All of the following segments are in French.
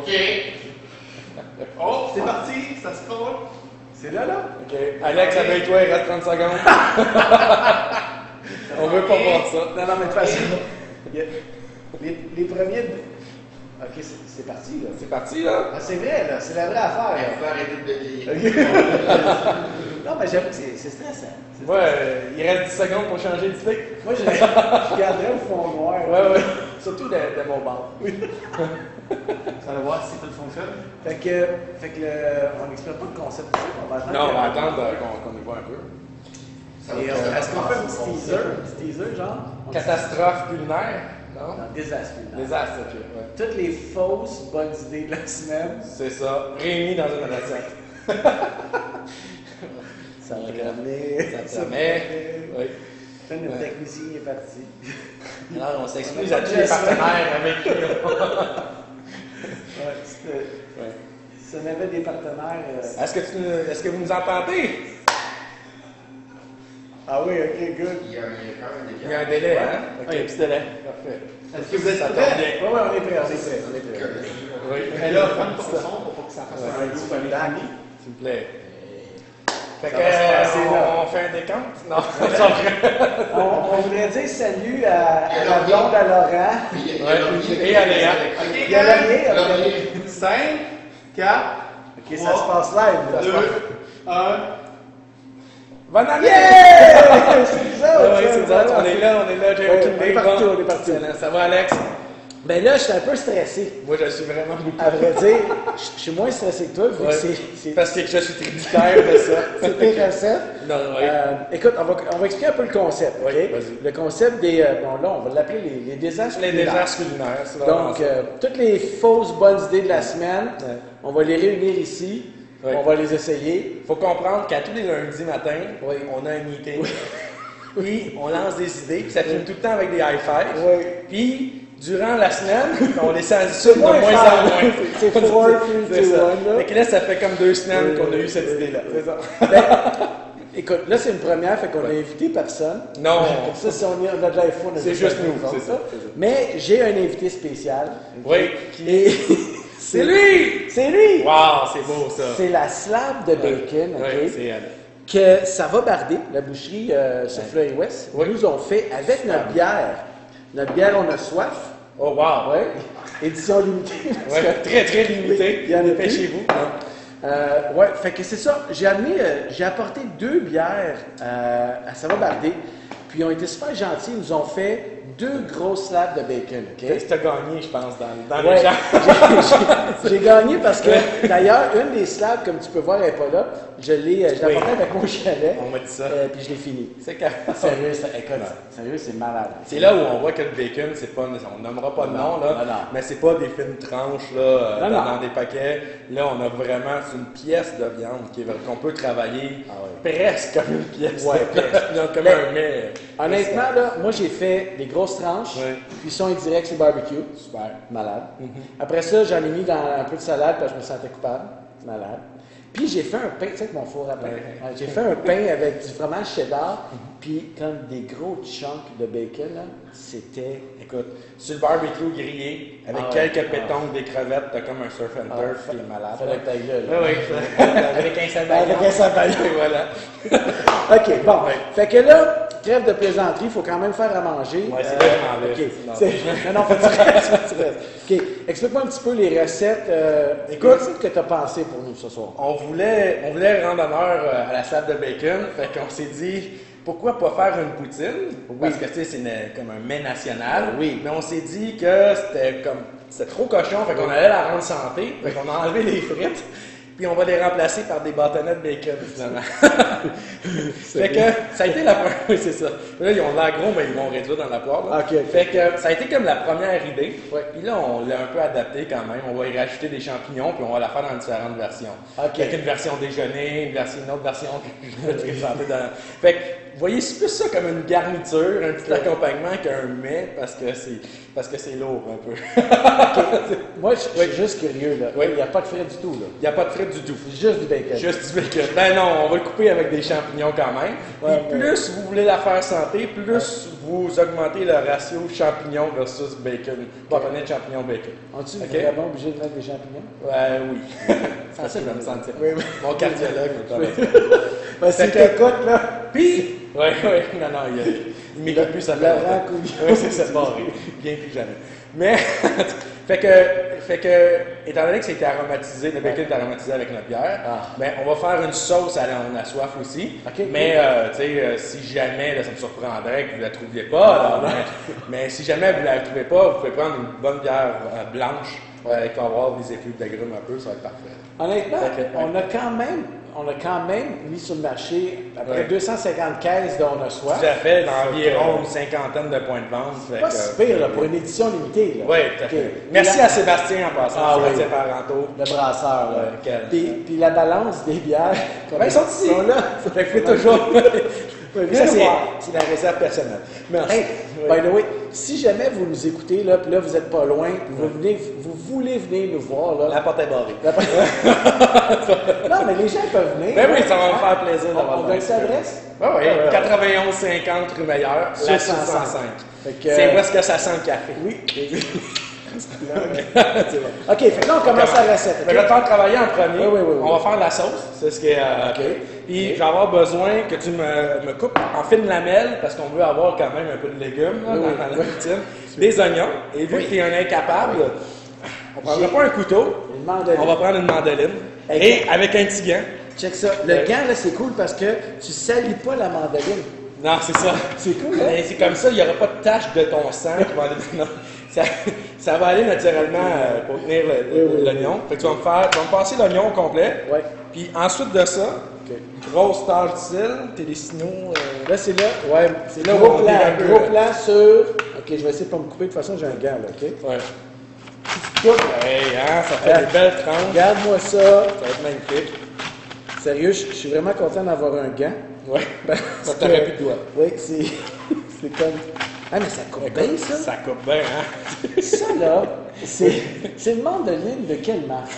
OK. Oh, c'est parti, ça se passe. C'est là, là? OK. Alex, abeille-toi, il reste 30 secondes. On veut pas voir ça. Non, non, mais de toute façon, les premiers... OK, c'est parti, là. C'est parti, là? Ah, c'est vrai, là. C'est la vraie affaire, Il là. faut arrêter de bégayer. Non, mais j'avoue que c'est stressant. Ouais, il reste 10 secondes pour changer de stick. Moi, je garderais au fond noir. Ouais. Surtout de mon bord. Oui. Ça va voir si tout fonctionne. Fait que on n'explique pas le concept ici. On va attendre. Non, on va attendre qu'on y voit un peu. Et est-ce qu'on fait un petit teaser, genre? Catastrophe culinaire, non? Non, désastre. Désastre, ok. Ouais. Toutes les fausses bonnes idées de la semaine. C'est ça, réunis dans une assiette. Ça va ramener. Ça met. Oui. Notre technicien est parti. Alors, on s'excuse à tous les partenaires avec qui Ouais, si on avait des partenaires. Est-ce que vous nous entendez? Ah oui, ok, good. Il y a quand même des Il y a un délai, hein? Ok, petit délai. Parfait. Est-ce que vous êtes Ça tombe prêts? bien. Ouais, on est prêt, on est prêt. Oui. Mais là, ferme ton son pour pas que ça fasse un goût comme Back. S'il vous plaît. Fait Ça que, va se passer là. on fait un décompte? Non, On voudrait dire salut à la blonde à Laurent. Et à Léa. Il y a Laurier, ok. 5, 4, Ok, ça se passe live. 2, 1. Bonne année! Yeah! C'est bizarre. Oui, c'est ça, on est là, j'ai aucune on est idée. partout, Bon. on est partout. Excellent. Ça va, Alex? Ben là, je suis un peu stressé. Moi, je suis vraiment beaucoup. À vrai dire, je suis moins stressé que toi, vu Ouais. que c'est Parce que je suis tributaire de ça. tes recettes. Non, oui. Écoute, on va expliquer un peu le concept, OK? Oui, vas-y. Le concept des... bon, là, on va l'appeler les désastres Les culinaires. désastres culinaires, c'est vraiment Donc, ça. toutes les fausses bonnes idées de la semaine, Ouais. on va les réunir ici, Oui. on va les essayer. Faut comprendre qu'à tous les lundis matin, Oui. on a un meeting. Puis, on lance des idées, puis ça finit tout le temps avec des high-fives. Oui. Puis, durant la semaine, on les sensibilise de moins moins fort. en moins. C'est 4, 3, 2, C'est ça. 1, là. Fait que là, ça fait comme 2 semaines Oui. qu'on a eu cette idée-là. C'est ça. Ben, écoute, là, c'est une première, fait qu'on a invité personne. Non. Comme ça, si on a de l'iPhone, C'est juste nous, c'est ça. Mais j'ai un invité spécial. Oui. Et C'est lui! c'est lui! Wow, c'est beau ça. C'est la slab de bacon, OK? Oui, c'est elle. Que ça va barder, la boucherie sur Fleury West. Oui. Nous ont fait avec notre bière. Notre bière, on a soif. Oh wow. Ouais. Édition limitée. Ouais, très très limité. Il y en a plus. Dépêchez-vous. Ouais, fait que c'est ça. J'ai apporté 2 bières à Ça va barder. Puis ils ont été super gentils. Ils nous ont fait 2 grosses slabs de bacon, OK? Tu as gagné, je pense, dans Ouais, les gens. j'ai gagné parce que, d'ailleurs, une des slabs, comme tu peux voir, elle n'est pas là. Je l'ai apportée avec mon chalet. On m'a dit ça. Puis je l'ai fini. C'est quand Sérieux, sérieux, c'est malade. C'est là où on voit que le bacon, c'est pas, on nommera pas de nom, là, non. mais c'est pas des fines tranches là, Non, non. dans des paquets. Là, on a vraiment c'est une pièce de viande qu'on peut travailler presque comme une pièce. Ouais, de presque. viande, comme Mais, un mets. Honnêtement, là, moi, j'ai fait des grosses tranches, Ouais. cuisson indirecte sur barbecue. Super. Malade. Après ça, j'en ai mis dans un peu de salade parce que je me sentais coupable. Malade. Puis j'ai fait un pain, tu sais, avec mon four à pain. Ouais. J'ai fait un pain avec du fromage cheddar, puis comme des gros chunks de bacon, là, c'était... Écoute, sur le barbecue grillé, avec Ah ouais. quelques pétons, des crevettes, t'as comme un surf and turf qui est malade. Fallait que t'ailles là. Oui, oui. Avec un sabayon. Avec un sabayon. Et voilà. OK, bon. Fait que là, trêve de plaisanterie, il faut quand même faire à manger. Ouais, c'est là que je m'en vais. OK. Non. Non, faut que tu restes, faut que tu restes. OK, explique-moi un petit peu les recettes. Écoute, qu'est-ce que tu as pensé pour nous ce soir? On voulait rendre honneur à la salade de bacon, fait qu'on s'est dit pourquoi pas faire une poutine, parce que tu sais c'est comme un mets national. Oui. Mais on s'est dit que c'était trop cochon, fait qu'on allait la rendre santé, fait qu'on a enlevé les frites. Puis on va les remplacer par des bâtonnets de bacon, finalement. Fait que ça a été la première. Oui, c'est ça. Là, ils ont l'air gros, mais ils vont réduire dans la poêle. là. OK. Fait que ça a été comme la première idée. Ouais. Puis là, on l'a un peu adapté quand même. On va y rajouter des champignons, puis on va la faire dans différentes versions. OK. Fait une version déjeuner, une autre version que je vais te présenter dans. Fait que, vous voyez, c'est plus ça comme une garniture, un petit accompagnement qu'un mets, parce que c'est lourd un peu. Moi, je suis juste curieux. Là. Oui. Il n'y a pas de frais du tout. Là. Il n'y a pas de frites frites du tout. Juste du bacon. Juste du bacon. Ben non, on va le couper avec des champignons quand même. Ouais, Puis plus vous voulez la faire santé, plus vous augmentez le ratio champignon versus bacon. Bâtonnet de champignons bacon. On-tu Ok. vraiment obligé de mettre des champignons? Oui. C'est ça que je vais me sentir. Oui, oui. Mon cardiologue me parle. Ben, si Fait que- t'écoutes, là. Puis, oui, non, il m'écoute plus, ça fait Laurent longtemps. Couillon. Oui, c'est ça, barré. Bien plus jamais. Mais, fait que, étant donné que c'est aromatisé, le bacon est aromatisé avec notre bière, ben, on va faire une sauce à la soif aussi. Ok. Mais, tu sais, si jamais, là, ça me surprendrait que vous ne la trouviez pas, là, mais si jamais vous ne la trouvez pas, vous pouvez prendre une bonne bière blanche qui va avoir des effluves d'agrumes un peu, ça va être parfait. Honnêtement, Ok, ouais. on a quand même mis sur le marché à peu près 250 caisses dont on a soif. Tout à fait, d'environ une cinquantaine de points de vente. C'est pas si pire là, pour une édition limitée. Là. Oui, tout à fait. Ok. Merci Puis la- à Sébastien en passant, Ah, Sébastien oui. Parenteau. Le brasseur. Là. Ouais, quel- Puis la balance des bières. Ben, ils sont ici. là. Fait que fais toujours. Ouais, Ça, viens nous voir. c'est la réserve personnelle. Merci. Hey, by the way, si jamais vous nous écoutez, là, puis là, vous n'êtes pas loin, puis vous voulez venir nous voir, là. La porte est barrée. Non, mais les gens peuvent venir. Ben oui, là. ça va me faire plaisir d'avoir On le donne nom. cette adresse? Ah oui, Ouais. 91-50 rue Meilleure, Sur la 105. 105. Fait que- C'est où est-ce que ça sent le café? Oui. C'est bon. OK, fait que là, on commence la recette. Je vais te faire travailler en premier. Oui, oui, oui, oui. On va faire la sauce. C'est ce qui est. OK. Puis je vais avoir besoin que tu me coupes en fines lamelles parce qu'on veut avoir quand même un peu de légumes là, Oui, dans oui. la routine. Des oignons. Et vu que tu es un incapable, on ne prendra pas un couteau. Une mandoline. On va prendre une mandoline. Hey, Et avec un petit gant. Check ça. Le gant, là, c'est cool parce que tu salis pas la mandoline. Non, c'est ça. C'est cool, hein? Mais c'est comme ça, il n'y aura pas de tache de ton sang qui va aller. Non. Ça va aller naturellement pour tenir oui, l'oignon. Fait que tu vas me passer l'oignon au complet. Ouais. Puis ensuite de ça, OK. grosse tache d'huile, Télésino. Là, c'est là. Ouais, c'est là où gros on plan. est un peu, Gros plan sur. OK, je vais essayer de pas me couper. De toute façon, j'ai un gant, là, OK? Ouais. Coupe. Hey, hein, ça fait des belles tranches. Regarde-moi ça. Ça va être magnifique. Sérieux, je suis vraiment content d'avoir un gant. Ouais. Parce Ça t'aurait que- plus de doigts. Oui, c'est. C'est comme. Ah, mais ça coupe bien, ça. Ça coupe bien, hein? Ça, là, c'est une mandoline de quelle marque?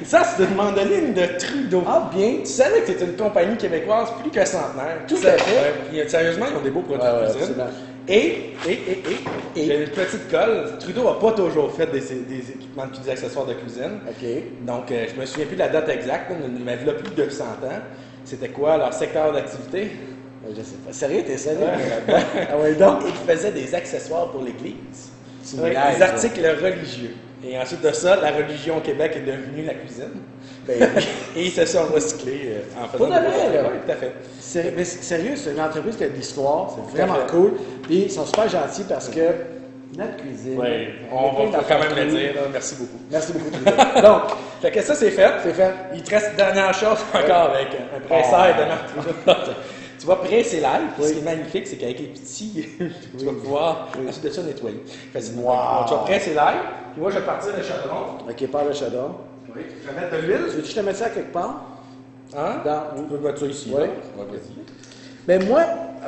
Ça, c'est une mandoline de Trudeau. Ah, bien. Tu savais que c'est une compagnie québécoise plus que centenaire. Tout Ça à fait. ouais, puis, sérieusement, ils ont des beaux produits Ouais, ouais, de cuisine. absolument. Et, j'ai une petite colle. Trudeau n'a pas toujours fait des équipements, des accessoires de cuisine. OK. Donc, je me souviens plus de la date exacte, mais il y a plus de 100 ans. C'était quoi leur secteur d'activité? Je sais pas. Sérieux, t'es sérieux? Ouais. Ah, ouais, donc. Ils faisaient des accessoires pour l'Église. Tu me Ouais, niaises, des là. articles religieux. Et ensuite de ça, la religion au Québec est devenue la cuisine. Ben, Et ils se sont recyclés en faisant Pour de vrai, là? Oui, tout à fait. mais sérieux, c'est une entreprise qui a de l'histoire. C'est Tout à vraiment fait. cool. Puis, ils sont super gentils parce que notre cuisine. Oui, est on pleine va quand même d'affaires le cool. dire. Là. Merci beaucoup. Merci beaucoup. Trudeau. Donc, Fait que ça, c'est fait. c'est fait. Il te reste une dernière chose encore avec un presseur de notre. Tu vas presser l'ail. Puis Ce qui est magnifique, c'est qu'avec les petits, tu vas pouvoir ensuite de ça nettoyer facilement. Wow. Donc, tu vas presser l'ail. Puis moi, je vais partir le chaudron. OK, par le chaudron. Oui. Je vais mettre de l'huile. Tu veux que je te mette ça quelque part? Hein? Dans- Tu peux mettre ça ici. Oui. là. Ouais, vas-y. Mais moi,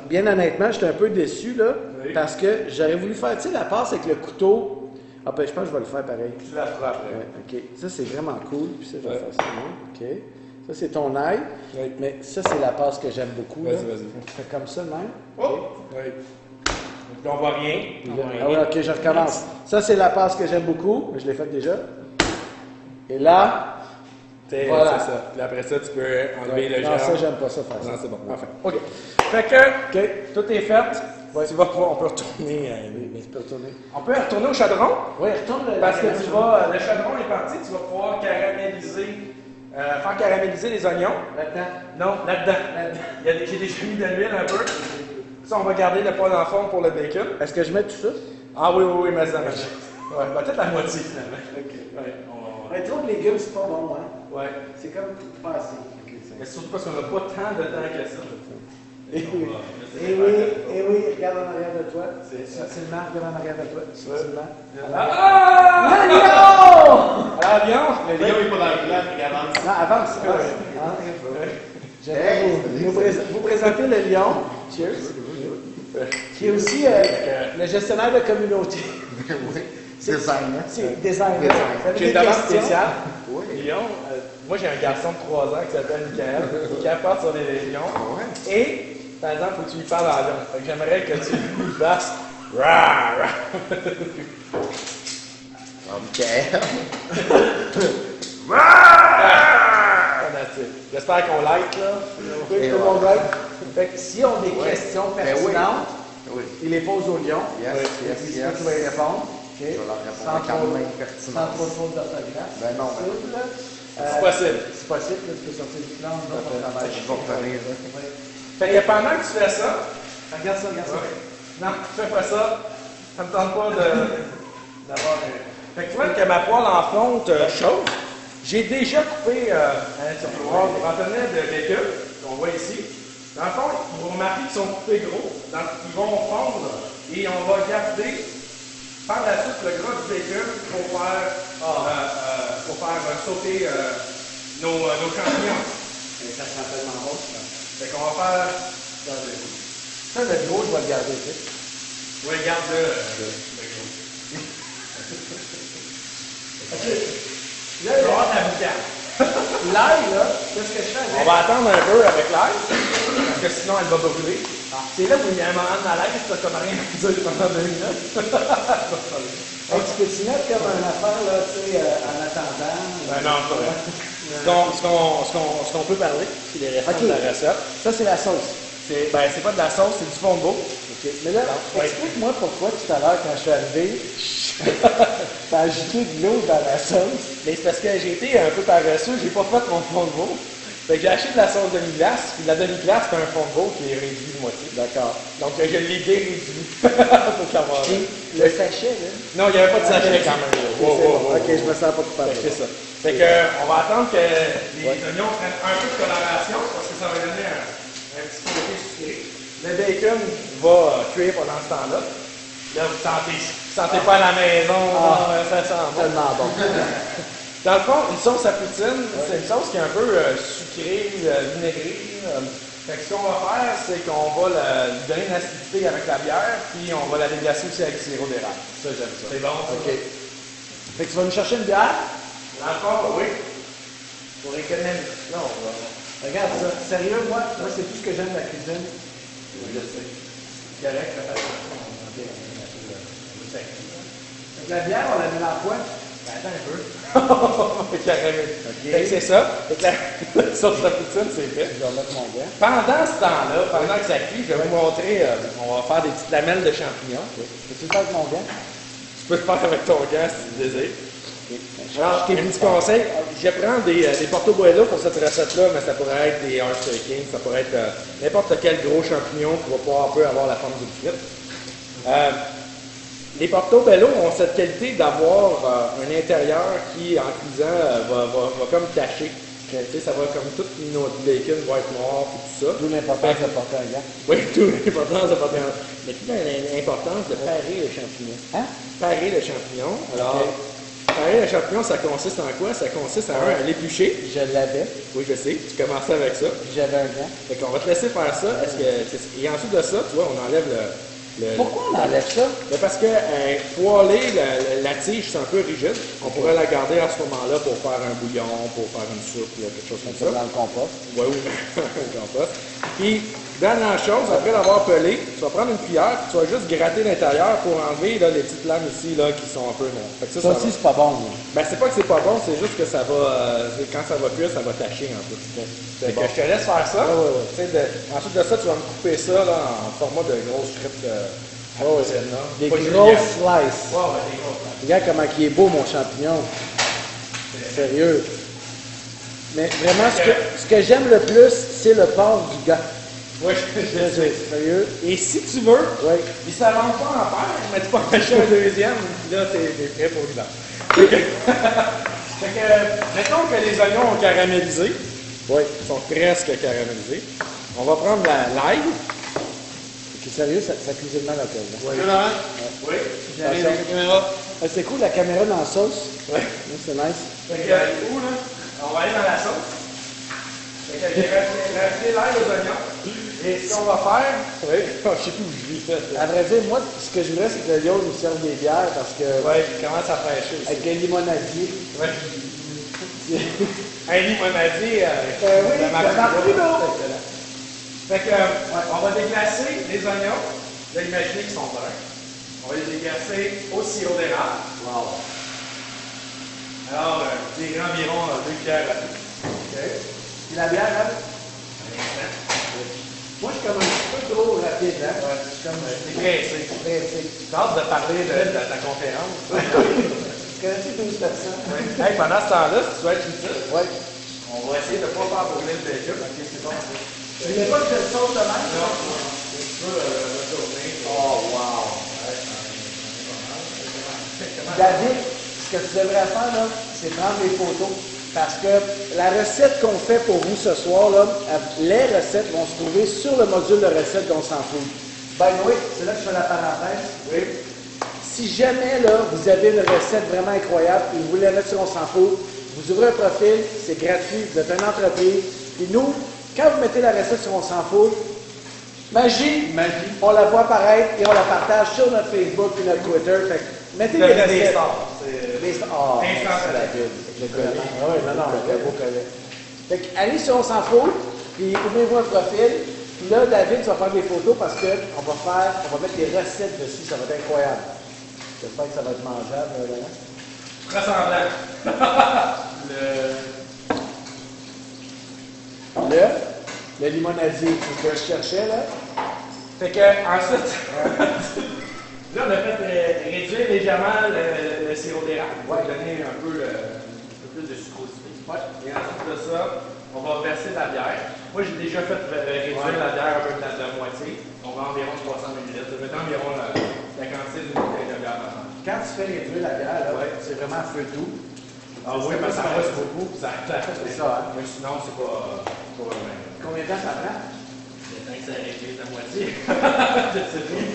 bien honnêtement, j'étais un peu déçu, là, Oui. parce que j'aurais voulu faire, tu sais, la passe avec le couteau. Ah, ben, je pense que je vais le faire pareil. Tu la feras après. Ouais, OK. Ça, c'est vraiment cool. Puis ça, je vais Ouais. faire ça. OK. Ça, c'est ton ail. Oui. Mais ça, c'est la passe que j'aime beaucoup. là. Vas-y, vas-y. Tu fais comme ça, de même. Oh! Oui. Donc, on voit rien. On voit rien. Ah oui, OK, je recommence. Ça, c'est la passe que j'aime beaucoup. Mais je l'ai faite déjà. Et là, voilà. C'est ça. Puis après ça, tu peux enlever le non, ça, germe. j'aime pas ça faire ça. Non, c'est bon. Parfait. OK. Fait que, OK. tout est fait. Ouais. Tu vas pouvoir, on peut retourner. Mais tu peux retourner. On peut retourner au chaudron. Oui, retourne le. Parce que tu vas, le chaudron est parti, tu vas pouvoir caraméliser, faire caraméliser les oignons. Là-dedans. Non, là-dedans. J'ai déjà mis de l'huile un peu. Ça, on va garder le poêle en fond pour le bacon. Est-ce que je mets tout ça? Ah oui, oui, oui, mais ça marche. Ouais, bah, peut-être la moitié finalement. OK. Ouais, on va. Ouais, trop de légumes, c'est pas bon, hein? Ouais. C'est comme pas assez. Mais surtout parce qu'on n'a pas tant de temps que ça. Eh oui, regarde en arrière de toi. C'est une marque devant en arrière de toi. Subtilement. Ah! Le lion! Alors, Lyon! Le lion n'est pas dans le plan, il avance. Non, avance. J'aimerais vous présenter le lion. Cheers. Qui est aussi le gestionnaire de communauté. Oui. Design, hein? C'est designer. Design. Ça veut J'ai une dire demande question. spéciale. Oui. léguillons, moi j'ai un garçon de 3 ans qui s'appelle Michael, qui capote sur les léguillons. Et, par exemple, il faut que tu lui parles en lion. Fait que j'aimerais que tu lui fasses rah, rah. OK. J'espère qu'on like, là. Et Tout le monde like. Fait que si on a des questions Ben pertinentes, Oui. il les pose au lion. Yes, Oui. yes, Et puis, yes. tu vas y répondre. Je vais leur répondre Sans quand trop- même Sans pertinence. trop de fautes d'orthographe. Ben non, ben Possible, là. C'est possible. C'est possible, là, tu peux sortir du plan, nous autres, on travaille. Je vais revenir, là. Oui. Fait que pendant que tu fais ça, regarde ça, regarde ça. Non, tu fais pas ça. Ça me tente pas d'avoir un. Fait que tu vois que ma poêle en fonte chauffe. J'ai déjà coupé un tiroir des bâtonnets de bacon, qu'on voit ici. Dans le fond, vous remarquez qu'ils sont coupés gros. Ils vont fondre et on va garder par la suite le gras du bacon pour faire sauter nos champignons. Et ça sent tellement bon, ça. Fait qu'on va faire. Ça, le gros, je vais le garder, tu sais. Oui, garde le gros. OK. Là, il va y avoir de la boucane. L'ail, là, qu'est-ce que je fais On avec? va attendre un peu avec l'ail, parce que sinon elle va brûler. C'est là où il y a un moment de malaise, ça comme rien à dire pendant 2 minutes. Hey, tu peux-tu mettre comme une affaire, là, tu sais, en attendant? Ben non, c'est vrai. Ce qu'on peut parler, c'est les restants Ok. de la recette. Ça, c'est la sauce. C'est pas de la sauce, c'est du fond de veau. OK. Mais là, Oui. explique-moi pourquoi tout à l'heure, quand je suis arrivé, t'as ajouté de l'eau dans la sauce. Mais c'est parce que j'ai été un peu paresseux, j'ai pas fait mon fond de veau. Fait que j'ai acheté de la sauce demi-glace, puis la demi-glace, c'est un fond de veau qui est réduit de moitié. D'accord. Donc je l'ai déréduit. Faut qu'avoir. Puis, le sachet, là. Non, il n'y avait pas de sachet quand même. Là. OK, c'est bon. OK, je me sens pas coupable. Fait que c'est ça. Fait que, on va attendre que les oignons prennent un peu de coloration parce que ça va donner un petit côté sucré. Le bacon va cuire pendant ce temps-là. Là, vous sentez pas à la maison, ça sent bon. Tellement bon. Dans le fond, une sauce à poutine, c'est une sauce qui est un peu sucrée, vinaigrée. Fait que ce qu'on va faire, c'est qu'on va lui donner une acidité avec la bière, puis on va la déglacer aussi avec du sirop d'érable. Ça, j'aime ça. C'est bon, ça. OK. Fait que tu vas nous chercher une bière? Dans le fond, oui. Pour économiser. Non, on va. Regarde ça. Sérieux, moi c'est tout ce que j'aime de la cuisine. Je sais. C'est correct, ça fait Fait que la bière, on la met dans quoi? Ben, attends un peu. Carrément. Fait que c'est ça. Fait que la sauce à poutine, c'est fait. Je vais remettre mon gant. Pendant ce temps-là, pendant que ça cuit, je vais vous montrer, on va faire des petites lamelles de champignons. Peux-tu le faire avec mon gant? Tu peux le faire avec ton gant si tu le désires. Alors, un petit conseil, je prends des portobello pour cette recette-là, mais ça pourrait être des Irish King, ça pourrait être n'importe quel gros champignon qui va pouvoir un peu avoir la forme d'une frite. Les portobello ont cette qualité d'avoir un intérieur qui, en cuisant, va comme tacher. Tu sais, ça va comme tout notre bacon va être noir et tout ça. D'où l'importance de porter un gant. Oui, tout l'importance de porter un. Mais tout l'importance de parer le champignon. Hein? Parer le champignon. Alors, parer le champignon, ça consiste en quoi? Ça consiste à l'éplucher. Je l'avais, Oui, je sais, tu commençais avec ça. puis j'avais un gant. Fait qu'on va te laisser faire ça. Et ensuite de ça, tu vois, on enlève le. Pourquoi on enlève ça? Ben parce que poêler, la tige, c'est un peu rigide. On pourrait la garder à ce moment-là pour faire un bouillon, pour faire une soupe, quelque chose comme Ça ça. dans le compost. Oui, oui, un compost. Puis, dernière chose, après l'avoir pelé, tu vas prendre une cuillère, puis tu vas juste gratter l'intérieur pour enlever là, les petites lames ici là, qui sont un peu noires. Fait que Ça aussi, c'est pas bon. Là. ben, c'est pas que c'est pas bon, c'est juste que ça va, quand ça va cuire, ça va tacher un peu. Fait que je te laisse faire ça. Ouais. Tu sais, ensuite de ça, tu vas me couper ça là, en format de grosses frites. Des Pas grosses slices. Ouais, des grosses. Regarde comment il est beau, mon champignon. Sérieux. Mais vraiment, ce que j'aime le plus, c'est le porc du gars. Oui, je sais. Sérieux? Et si tu veux, Oui. il s'avance pas en paire, mais tu peux en acheter un deuxième, puis là, t'es prêt pour l'hiver. Fait que, mettons que les oignons ont caramélisé. Oui. Ils sont presque caramélisés. On va prendre l'ail. Ok, sérieux, ça cuisine mal la tête. Oui. Oui. J'arrive avec la caméra. C'est cool, la caméra dans la sauce. Oui. C'est nice. Fait que, où, là? On va aller dans la sauce. Fait que j'ai rajouté l'ail aux oignons. Et ce qu'on va faire, oui, je sais plus où je vis. À vrai dire, moi, ce que je voudrais, c'est que le Lyon nous serve des bières parce que Oui, il commence à fraîcher aussi. avec un limonadier. Oui. Un limonadier. Oui, ça marche plus d'eau. Fait que, on va déglacer les oignons. Là, imaginez qu'ils sont bruns. On va les déglacer au sirop d'érable. Wow. Alors, je dirais environ 2 cuillères à tout. OK. Et la bière, hein? Moi, je suis comme un petit peu trop rapide, hein? Ouais, Je suis comme c'est pressé. pressé. J'ai hâte de parler de ta conférence. Tu connais 12 personnes? Hey, pendant ce temps-là, si tu vas être utile, Oui. on va essayer de ne pas faire brûler le bacon. Ok, c'est bon. Tu voulais pas que je le saute de même? Non, tu peux retourner. Oh, wow. David, ce que tu devrais faire, là, c'est prendre des photos. Parce que la recette qu'on fait pour vous ce soir, là, les recettes vont se trouver sur le module de recettes d'On s'en fout. Ben oui, c'est là que je fais la parenthèse. Oui. Si jamais là, vous avez une recette vraiment incroyable et vous voulez la mettre sur On s'en fout, vous ouvrez un profil, c'est gratuit, vous êtes une entreprise. Et nous, quand vous mettez la recette sur On s'en fout, magie, on la voit apparaître et on la partage sur notre Facebook et notre Twitter. Fait que mettez des recettes. Des stars. Des stars. Oh, c'est la ville. Je le connais. Ah oui, non, le beau connaît. Fait que allez sur On s'en fout, puis ouvrez-vous un profil. Puis là, David, tu vas faire des photos parce qu'on va mettre des recettes dessus, ça va être incroyable. J'espère que ça va être mangeable, là. Ressemblant. Le limonadier, c'est ce que je cherchais, là. Fait que, ensuite, là, on a fait réduire légèrement le sirop d'érable pour donner un peu plus de sucrosité. Ouais. Et ensuite de ça, on va verser de la bière. Moi, j'ai déjà fait réduire la bière un peu de la moitié. On va environ 300 ml. Je vais environ la quantité d'une bouteille de bière par an. Quand tu fais réduire la bière, là, c'est vraiment à feu doux. Ah oui, mais ça reste beaucoup. C'est ça, hein? Mais sinon, c'est pas le même. Combien de temps ça prend? Le temps que ça réduise la moitié. Je sais pas.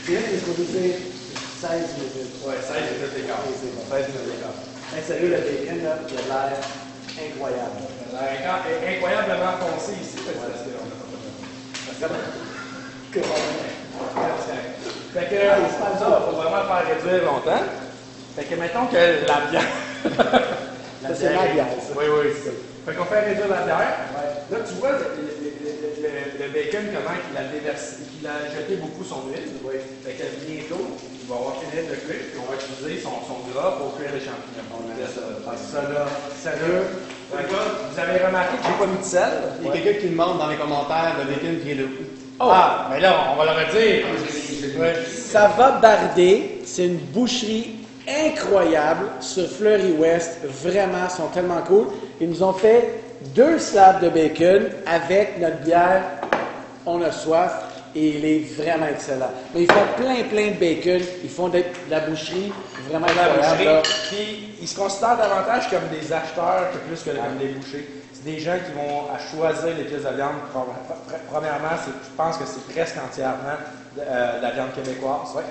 C'est là qu'il faut nous dire 16 minutes. Ouais, 16 minutes d'écart. C'est bon. 16 minutes d'écart. Hey, sérieux, le bacon, là, il a l'air incroyable. Incroyablement foncé ici, parce que on a pas fait que ça, il faut vraiment le faire réduire longtemps. Fait que mettons que la bière. Ça, c'est ma bière, ça. Oui, c'est ça. Fait qu'on fait réduire la bière. Ouais. Là, tu vois le bacon, comment il a déversé, qu'il a jeté beaucoup son huile. Oui. Fait que bientôt, il va avoir fini de cuire, puis on va utiliser son gras pour cuire les champignons. On laisse ça là. Sérieux? Vous avez remarqué que j'ai pas mis de sel? Il y a quelqu'un qui demande dans les commentaires le bacon qui est là. Oh. Ah, mais là, on va le redire. Ouais. Ça va barder. C'est une boucherie incroyable sur Fleury West. Vraiment, ils sont tellement cool. Ils nous ont fait 2 slabs de bacon avec notre bière. On a soif. Et il est vraiment excellent. Mais ils font plein de bacon. Ils font de la boucherie vraiment incroyable. Puis, ils se considèrent davantage comme des acheteurs que plus que comme des bouchers. C'est des gens qui vont à choisir les pièces de viande. Premièrement, je pense que c'est presque entièrement de la viande québécoise. Ouais.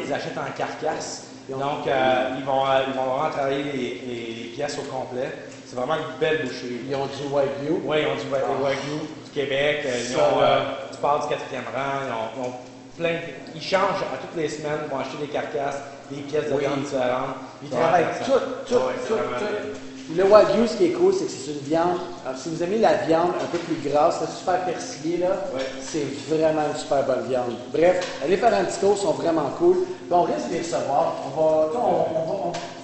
Ils achètent en carcasse. Donc, ils vont vraiment travailler les pièces au complet. C'est vraiment une belle boucherie. Ils ont du Wagyu. Oui, ils ont du Wagyu du Québec. Ils partent du 4e rang. Ils changent à toutes les semaines pour acheter des carcasses, des pièces de viande différentes. Ils travaillent tout. Le Wagyu, ce qui est cool, c'est que c'est une viande. Alors, si vous aimez la viande un peu plus grasse, c'est super persillé, là, c'est vraiment une super bonne viande. Bref, allez faire un petit tour, ils sont vraiment cool. Puis on risque de les recevoir.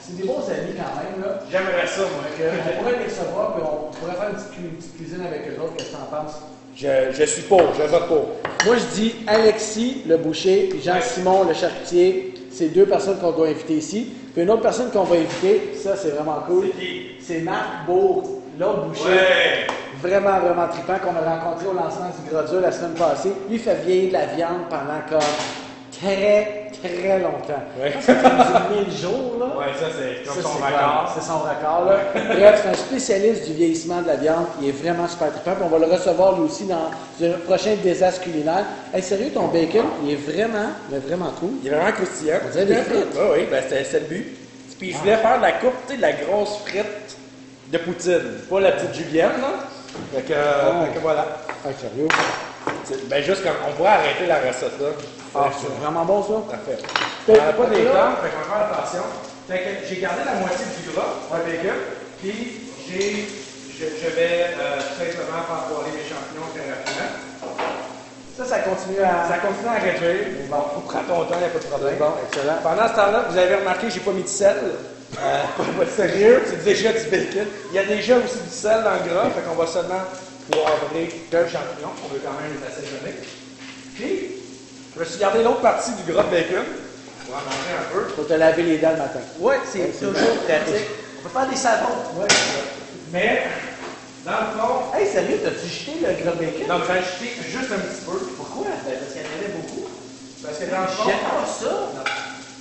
C'est des bons amis quand même, là. J'aimerais ça, moi. On pourrait les recevoir, puis on pourrait faire une petite cuisine avec eux autres. Qu'est-ce que tu en penses? Je suis pour, je vote pour. Moi, je dis Alexis, le boucher, puis Jean-Simon, le charcutier. C'est 2 personnes qu'on doit inviter ici. Puis une autre personne qu'on va inviter, ça, c'est vraiment cool. C'est qui? C'est Marc Bourg, l'autre boucher. Ouais. Vraiment trippant qu'on a rencontré au lancement du Gras-Dur la semaine passée. Lui, il fait vieillir de la viande pendant comme très longtemps. Ouais. Ça fait 1000 jours, là. Oui, ça, c'est comme Ça, son record. C'est son record, là. Bref, c'est un spécialiste du vieillissement de la viande. Il est vraiment super trippant. Puis on va le recevoir, lui aussi, dans un prochain désastre culinaire. Hey, sérieux, ton bacon, il est vraiment cool. Il est vraiment croustillant. On dirait des frites. Oui, ben c'était le but. Puis je voulais faire de la coupe, tu sais, de la grosse frite de poutine. Pas la petite julienne, là. Fait que voilà. Ah, sérieux? Ben juste comme, on pourrait arrêter la recette, là. Ah, c'est vraiment bon, ça? Parfait. On n'a pas des temps, fait qu'on va faire attention. Fait que j'ai gardé la moitié du gras, ouais, bacon. Puis, je vais tout simplement faire poêler mes champignons très rapidement. Ça continue à... Ça continue à réduire. Bon, prends ton temps, il n'y a pas de problème. Bon, excellent. Pendant ce temps-là, vous avez remarqué, j'ai pas mis de sel. Pas de sérieux, c'est déjà du bacon. Il y a déjà aussi du sel dans le gras, fait qu'on va seulement poivrer deux champignons. On veut quand même les assaisonner. Puis, je me suis gardé l'autre partie du gras de bacon. On va en manger un peu. Faut te laver les dents le matin. Oui, c'est toujours pratique. On peut faire des savons. Ouais. Mais, dans le fond, Hey, sérieux, t'as-tu jeté le gras de bacon? donc j'ai ajouté juste un petit peu. Pourquoi? Parce qu'il y en avait beaucoup. Parce que dans le fond, J'aime pas ça.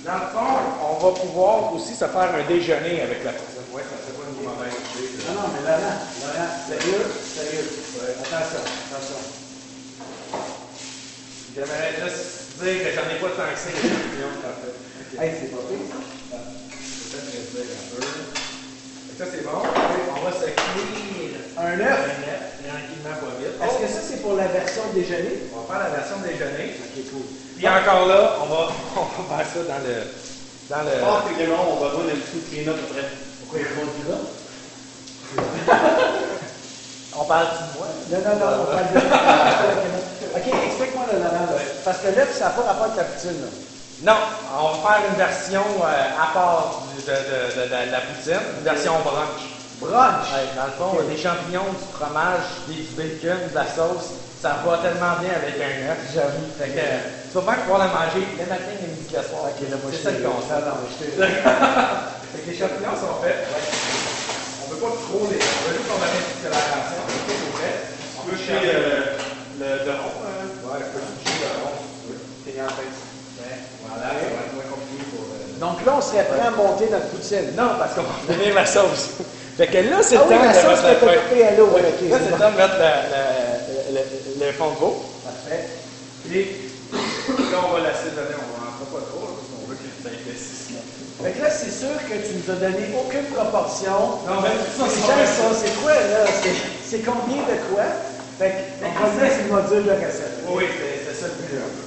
dans le fond, on va pouvoir aussi se faire un déjeuner avec la poutine. Oui, ça fait pas une mauvaise idée. Non, mais Laurent, sérieux. Ouais. Attention. J'aimerais juste dire que j'en ai pas tant que ça, les champignons, en fait. Hey, c'est pas pire, ça. Peut-être réduire un peu. Ça, c'est bon. On va se cuire Un œuf. tranquillement, pas vite. Est-ce que ça, c'est pour la version déjeuner? On va faire la version déjeuner. Ok, cool. Puis encore là, on va faire ça dans le... Oh, c'est que non, on va voir le dessous de peanut après. Pourquoi il y a pas de gras? On parle-tu de moi? Non, on parle de... Ok, explique-moi le Laurent. Là. Parce que l'œuf, ça n'a pas rapport avec la poutine. Là. Non, on va faire une version à part de la poutine, une version brunch. Brunch. Ouais, dans le fond, des champignons, du fromage, du bacon, de la sauce, ça va tellement bien avec un œuf. J'avoue. Fait que tu vas bien pouvoir la manger le matin, le midi, le soir. Ok, là, moi, c'est ça le concept. Fait que les champignons sont faits. On ne veut pas trop les. On veut juste qu'on ait une petite coloration. C'est prêt. On peut Toucher le rond. Ouais, je peux toucher le rond. C'est en fait. Voilà, ça va être moins compliqué pour. Donc là, on serait prêt à monter notre poutine. Non, parce qu'on va finir la sauce. Fait que là, c'est Ah le oui, temps la de sauce mettre que la t'as coupée à l'eau. Oui. Ok, Là, c'est c'est le bon. temps de mettre le fond de veau. Parfait. Puis, là, on va l'assaisonner. On n'en fera pas trop, parce qu'on veut que ça épaississe. Fait que là, c'est sûr que tu nous as donné aucune proportion. Non, mais ça, Les gens, c'est quoi, là? C'est combien de quoi? Fait que, on va dire c'est le module de recette. Oui, c'est ça le but, un peu.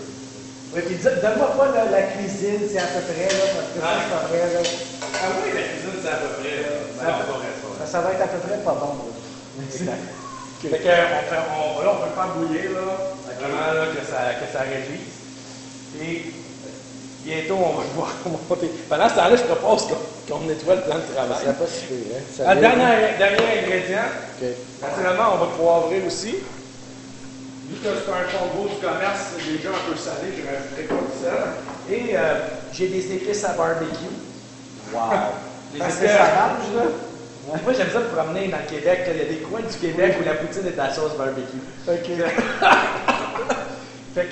Oui, puis donne-moi pas là, la cuisine, c'est à peu près, là, parce que ça, c'est pas vrai, là. Ah oui, la cuisine, c'est à peu près. Ça va être à peu près pas bon, là. Fait que, là, on peut le faire bouillir, là. Vraiment, là, que ça réduise. Et bientôt, on va pouvoir monter. Pendant ce temps-là, je propose qu'on nettoie le plan de travail. Ça pas si pire, hein? Ça Ah, vient- dernier ingrédient. Ok. Naturellement, on va poivrer aussi. Vu que c'est un fond de veau du commerce, c'est déjà un peu salé, je rajouterai pas de sel. Et j'ai des épices à barbecue. Wow! Les Parce que épices- ça range, là. Moi, j'aime ça me promener dans le Québec. Il y a des coins du Québec où la poutine est à la sauce barbecue. Ok. Fait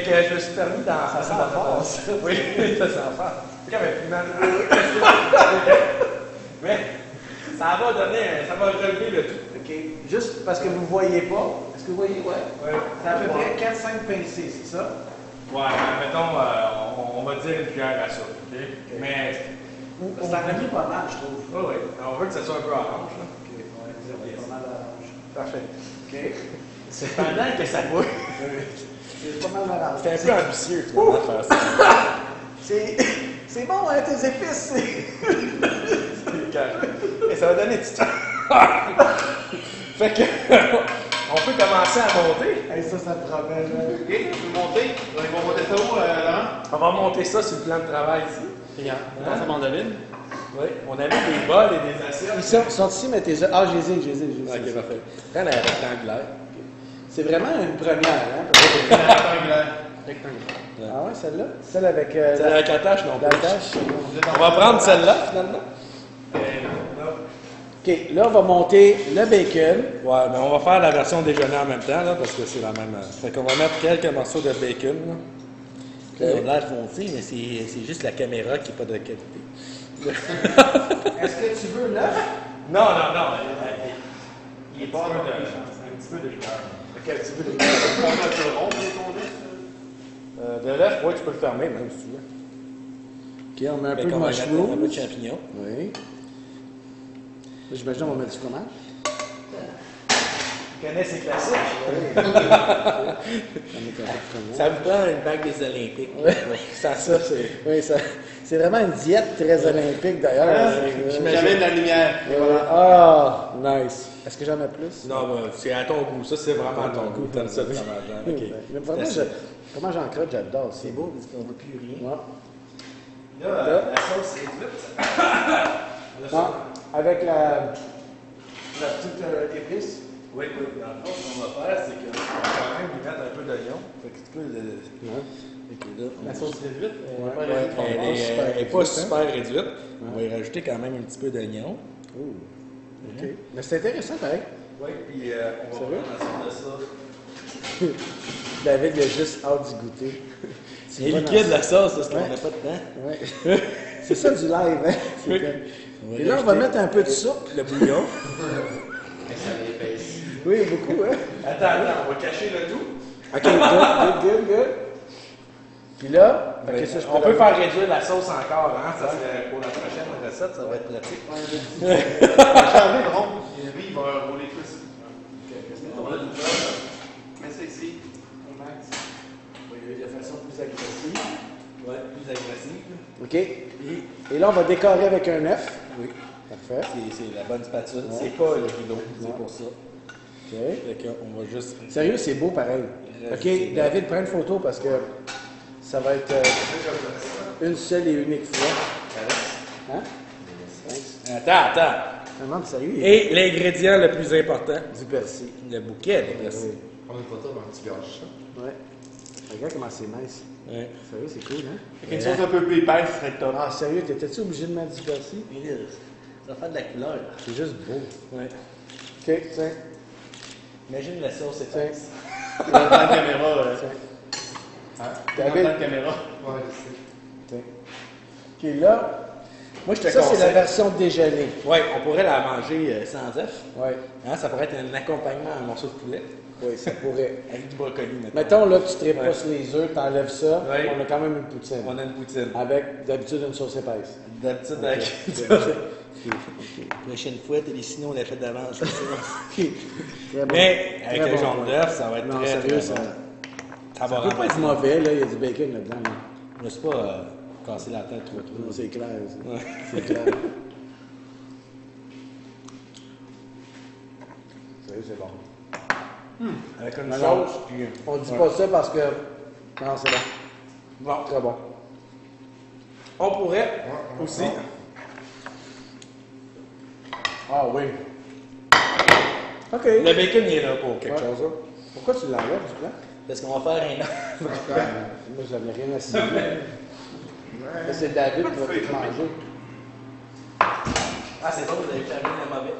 que je me suis permis dans Ça sent fort, ça. Oui, ça sent fort. C'est comme un piment. Mais ça va donner, ça va relever le tout. Ok. Juste parce que vous ne voyez pas. Est-ce que vous voyez? Ouais. Ouais. C'est à peu près 4-5 pincées, c'est ça? Ouais, mais mettons, on va dire une cuillère à ça. OK? Mais. Ça remet pas mal, je trouve. Oui, oui. On veut que ça soit un peu orange. Là. Ok, ouais, c'est pas mal orange. Parfait. Ok. C'est pendant que ça bouille. C'est pas mal orange. C'est un peu ambitieux, finalement, de faire ça. C'est bon, hein, tes épices, Et ça va donner du temps. Fait que, on peut commencer à monter. Hey, ça promet, là. Ok, tu peux monter. On va monter ça où, Laurent? On va monter ça sur le plan de travail ici. Regarde, on passe à mandoline. Oui, on avait des bols et des assiettes. Ils sont ici, mais tes... Ah, je les ai. Ok, parfait. Prends la rectangulaire. C'est vraiment une première, hein? Rectangulaire. Ah ouais, celle-là? Celle avec Celle avec la tâche, non la plus. tâche? On va prendre celle-là, finalement. OK, là, on va monter le bacon. Ouais, mais on va faire la version déjeuner en même temps, là, parce que c'est la même. Fait qu'on va mettre quelques morceaux de bacon, là. Ils ont l'air foncé, mais c'est juste la caméra qui n'est pas de qualité. Est-ce que tu veux l'œuf? Non. Il est pas un petit peu de rigueur. OK, tu veux On met un peu rond, ton œuf. De l'œuf, oui, tu peux le fermer, même si tu veux. OK, on met un Fait peu de qu'on va mettre un peu de mushroom. champignons. Oui. J'imagine qu'on va mettre du fromage. OK. connais ces classiques. On est correct comme moi. Ça vous prend une bague des Olympiques. Ouais. Sans ça, c'est. Oui, c'est vraiment une diète très olympique d'ailleurs. J'amène de la lumière. Et voilà. Ah, nice. Est-ce que j'en ai plus? Non, bah, c'est à ton goût. Ça, c'est vraiment à ton goût. T'aimes ça, le fromage. Oui, Ok. mais vraiment, comment j'en crotte, j'adore. C'est beau, parce qu'on ne voit plus rien. Ouais. Là, la sauce est vite. Non, avec la petite épice. Oui, oui. Dans le fond, ce qu'on va faire, c'est qu'on va quand même lui mettre un peu d'oignon. Fait que tu peux le. Ouais. Ok, là, La sauce réduite. Elle n'est pas super réduite. On va y rajouter quand même un petit peu d'oignon. Oh. OK. Mais c'est intéressant, pareil. Oui, puis on va Sérieux? prendre ensuite de ça. David, il a juste hâte d'y goûter. C'est liquide la sauce, parce qu'on Ouais. n'a pas de temps. Ouais. C'est ça du live, hein? C'est Oui. comme- Et là, on va mettre un peu de soupe. Le bouillon. Ça l'épaisse. Oui, beaucoup, hein? Attends, on va cacher le tout. OK, good. Puis là, ok, ça, je On peux peut faire réduire la sauce encore, hein? Ça, pour la prochaine recette, ça va être pratique. Charlie, le rond. Lui, il va rouler plus. On a du beurre. Mets ça ici. Max. de façon plus agressive. Ouais, plus agressive. OK. Et là, on va décorer avec un œuf. Oui. Parfait. C'est la bonne spatule. Ouais. C'est pas le rideau, Non. c'est pour ça. OK. Fait qu'on va juste. Sérieux, c'est beau pareil. OK, David, prends une photo parce que ça va être une seule et unique fois. Hein? Attends. Ah non, mais sérieux, Et l'ingrédient le plus important, du persil. le bouquet de persil. Oui. Prends une photo d'un petit gâche. Ouais. Regarde comment c'est nice. Ouais. Sérieux, c'est cool, hein? Avec une sauce un peu plus épaisse, ce serait top. Ah, sérieux, t'étais-tu obligé de mettre du persil? Ça va faire de la couleur. C'est juste beau. Ouais. OK, tiens. Imagine la sauce Tiens. épaisse. Dans la caméra. Tiens. Dans la caméra. Ouais, je sais. Tiens. OK, là, Moi, je te ça, c'est la conseille. version déjeuner. Oui, on pourrait la manger sans œuf. Ouais. Hein, ça pourrait être un accompagnement à un morceau de poulet. Oui, ça pourrait. Avec du brocoli, maintenant. Mettons, là, tu tripes Ouais. pas sur les œufs, t'enlèves ça, Ouais. on a quand même une poutine. On a une poutine. Avec, d'habitude, une sauce épaisse. D'habitude, avec. La prochaine fois, sinon, on l'a fait d'avance. Très bon. Mais avec Très le bon, jaune ouais. d'œuf, ça va être Non, très, sérieux, très ça, bon. ça va peut pas être remplacer. mauvais, là, il y a du bacon là-dedans. là. Je me suis pas cassé la tête trop. Non, c'est clair, ça. Ouais. C'est clair. Sérieux, c'est bon. Avec une Non, sauce, puis. On dit Ouais. pas ça parce que... Non, c'est bon. Bon, Très bon. on pourrait aussi. Ah oui. OK. Le bacon, il est là pour quelque Ouais. chose. Là. Pourquoi tu l'enlèves du plan? Parce qu'on va faire un. Moi, j'avais rien à cibler. Là, c'est David qui va tout manger. Ah, c'est bon, vous avez fait le mauvais.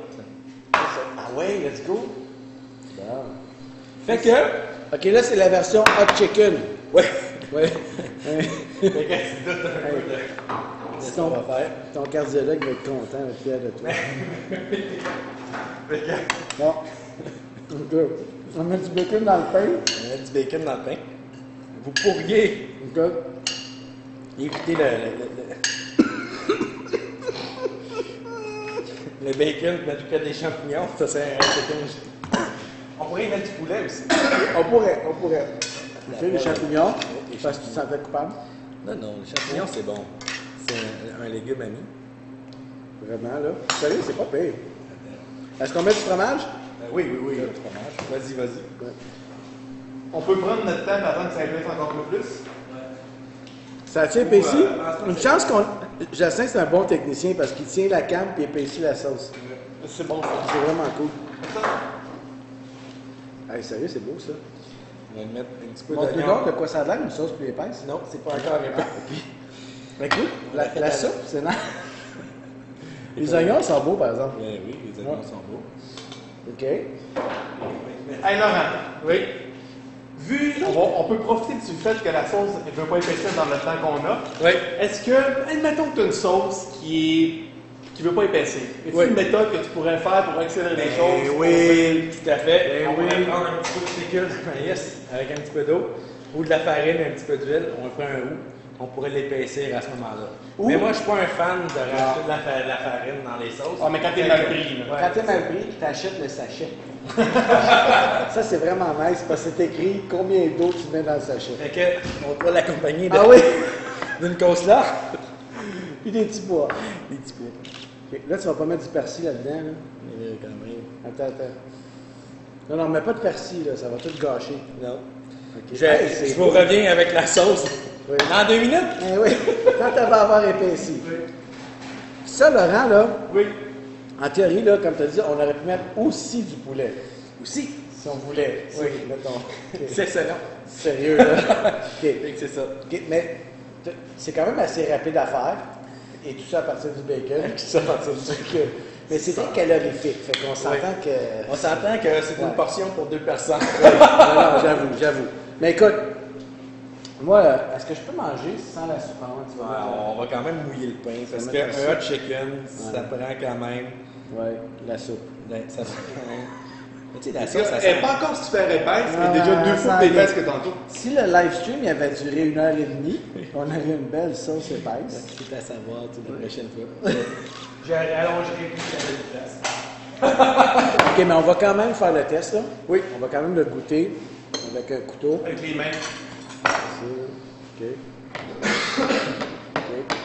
Ah ouais, let's go. Bon. Fait que. OK, là, c'est la version hot chicken. Ouais. Oui. Fait que tu doutes un peu de ce qu'on va faire. Ton cardiologue va être content, va être fier de toi. Fait que. Bon. OK. On met du bacon dans le pain. On met du bacon dans le pain. Vous pourriez OK. éviter le bacon, mettre que des champignons. Ça, c'est un. On pourrait y mettre du poulet aussi. On pourrait. OK, les champignons. Parce que tu te sentais coupable. Non, les champignons, c'est bon. C'est un légume ami. Vraiment, là. Sérieux, c'est pas pire. Est-ce qu'on met du fromage? Oui, le fromage. Vas-y. Ouais. On peut prendre notre temps avant que ça épaisse encore un peu plus. Ça a-tu épaissi? Une chance qu'on. Jacinthe, c'est un bon technicien parce qu'il tient la canne et épaissit la sauce. C'est bon, ça. C'est vraiment cool. Hey, sérieux, c'est beau ça. On va mettre un petit peu Montre-nous d'oignon. donc de quoi ça a l'air, une sauce plus épaisse. Non, c'est pas encore épais. Mais écoute, la soupe, c'est nice. Les oignons sont beaux, par exemple. Oui, les oignons sont beaux. OK. Hey Laurent, Oui. on peut profiter du fait que la sauce ne veut pas épaissir dans le temps qu'on a. Oui. Est-ce que, admettons que tu as une sauce qui ne veut pas épaissir, est-ce Oui. une méthode que tu pourrais faire pour accélérer les choses? Oui, tout à fait. Ben On oui. pourrait prendre un petit peu de fécule de maïs avec un petit peu d'eau ou de la farine et un petit peu d'huile. On ferait un roux. on pourrait l'épaissir à ce moment-là. Ou- Mais moi, je suis pas un fan de rajouter de la farine dans les sauces. Ah, mais quand t'es mal pris, là. Quand t'es mal pris, tu achètes le sachet. Ça, c'est vraiment nice parce que c'est écrit combien d'eau tu mets dans le sachet. Fait que, on va l'accompagner Ah oui? d'une coleslaw. Puis des petits pois. Des petits pois. Ok, là, tu vas pas mettre du persil là-dedans. Là. Quand même. Attends. Non, non, mets pas de persil, là, ça va tout gâcher. Non. Ok. Je, Hey, c'est je vous beau. reviens avec la sauce. Oui. Dans 2 minutes? Eh oui, quand elle va avoir épaissi. Ça, Laurent, là, Oui. en théorie, là, comme tu as dit, on aurait pu mettre aussi du poulet. Aussi, si on voulait. Oui. Mettons. Ok. C'est ça, non? Sérieux, là. OK. Fait que c'est ça. OK, mais c'est quand même assez rapide à faire. Et tout ça à partir du bacon. Tout ça à partir du bacon. Mais c'est très calorifique. Fait qu'on s'entend que. On s'entend que c'est une Ouais. portion pour 2 personnes. Oui. Non, j'avoue. Mais écoute, moi, est-ce que je peux manger sans la soupe? Comment tu vas mettre On va quand même mouiller le pain parce va qu'un mettre la hot chicken, ça prend quand même. Oui, la soupe. Ça prend quand même. Mais tu sais, la Parce sauce, ça qu'elle sent. n'est pas encore super épaisse, Ah, mais déjà 2 fois ça plus vient. épaisse que tantôt. Si le live stream il avait duré 1h30, on aurait une belle sauce épaisse. C'est à savoir la prochaine fois. Je rallongerai plus la place. OK, mais on va quand même faire le test, là. Oui. On va quand même le goûter avec un couteau. Avec les mains. OK. OK.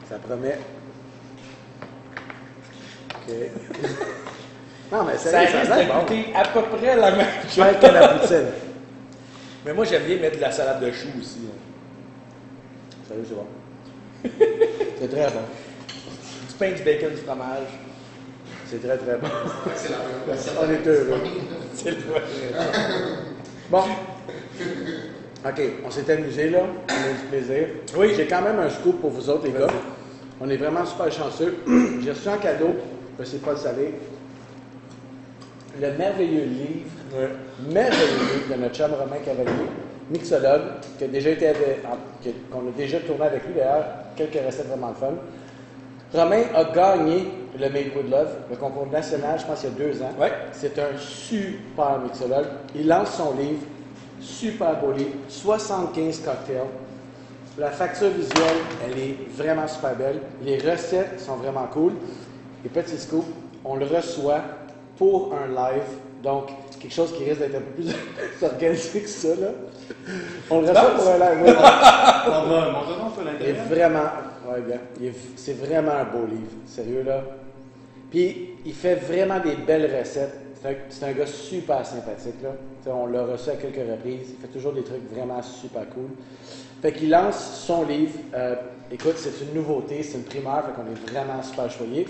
Ça promet. OK. Non, mais Ça sérieux, ça risque a l'air de bon. goûter à peu près la même chose. Faire que la poutine. Mais moi, j'aime bien mettre de la salade de choux aussi. Sérieux, c'est bon. C'est très bon. Du pain, du bacon, du fromage. C'est très, très bon. C'est la On est heureux. C'est le vrai. Bon. OK, on s'est amusé là. On a eu du plaisir. Oui. J'ai quand même un scoop pour vous autres, les gars. On est vraiment super chanceux. J'ai reçu un cadeau. C'est pas le salé. Le merveilleux livre, de notre chum Romain Cavalier, mixologue, qui a déjà été qu'on a déjà tourné avec lui d'ailleurs, quelques recettes vraiment le fun. Romain a gagné le Made with Love, le concours national, je pense, il y a 2 ans. Ouais. C'est un super mixologue. Il lance son livre, super beau livre, 75 cocktails. La facture visuelle, elle est vraiment super belle. Les recettes sont vraiment cool. Et petit scoop, on le reçoit pour un live, donc quelque chose qui risque d'être un peu plus organisé que ça, là. On le reçoit pour un live. Oui. On va montrer un peu Il est l'intérieur. vraiment, ouais, bien, c'est vraiment un beau livre, sérieux là. Puis il fait vraiment des belles recettes. C'est un gars super sympathique là. T'sais, on l'a reçu à quelques reprises. Il fait toujours des trucs vraiment super cool. Fait qu'il lance son livre. Écoute, c'est une nouveauté, c'est une primeur, fait qu'on est vraiment super choyés.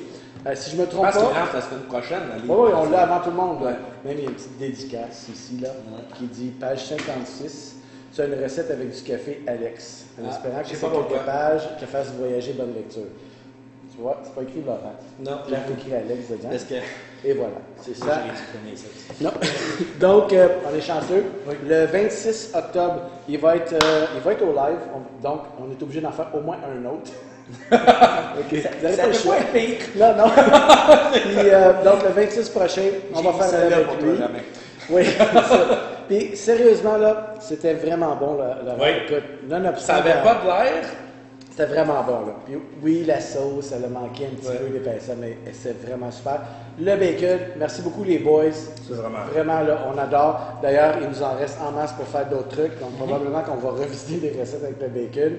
Si je me Je trompe pense qu'il pas. rentre la semaine prochaine. Oui, on l'a avant tout le monde. Là. Même il y a une petite dédicace ici, là, qui dit page 56. C'est une recette avec du café Alex. En espérant que je sais c'est pas pourquoi. quelques pages te fassent voyager bonne lecture. Tu vois, c'est pas écrit Laurent. Non, Là, il écrit Alex dedans. parce que Et voilà, c'est moi, ça. j'ai ça aussi. Non. Donc, on est chanceux. Le 26 octobre, il va être au live. Donc, on est obligé d'en faire au moins un autre. OK. Vous avez Ça pas le peut choix. pas être pire. Non, non. Puis, donc, le 26 prochain, on va faire celle-là avec pour lui. toi, Romain. Oui, c'est ça. Puis, sérieusement, là, c'était vraiment bon, le Oui. écoute, nonobstant. Ça avait pas de l'air. C'était vraiment bon, là. Puis, oui, la sauce, elle a manqué un petit Ouais. peu d'épaisseur, mais c'est vraiment super. Le bacon, merci beaucoup, les boys. C'est vraiment. Vraiment, là, on adore. D'ailleurs, il nous en reste en masse pour faire d'autres trucs. Donc, probablement qu'on va revisiter des recettes avec le bacon.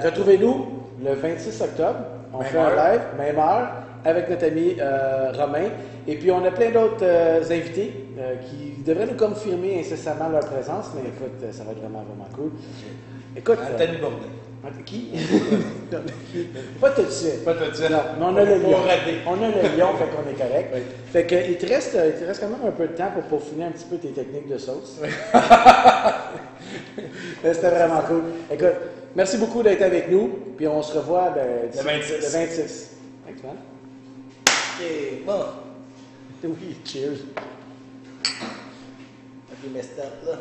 Retrouvez-nous le 26 octobre. On Même fait un heure. live, même heure, avec notre ami Romain. Et puis, on a plein d'autres invités qui devraient nous confirmer incessamment leur présence. Mais écoute, ça va être vraiment, vraiment cool. Écoute, Anthony Bourdin. qui? Pas tout de suite. Pas tout de suite. Non, mais on a le Pas lion. raté. On a le lion, fait qu'on est correct. Fait que il te reste quand même un peu de temps pour peaufiner un petit peu tes techniques de sauce. Mais c'était vraiment cool. Écoute, merci beaucoup d'être avec nous. Puis on se revoit Le 26. Le 26. Thanks, man. Ok, bon. Oui, cheers. Ok, mais stop là.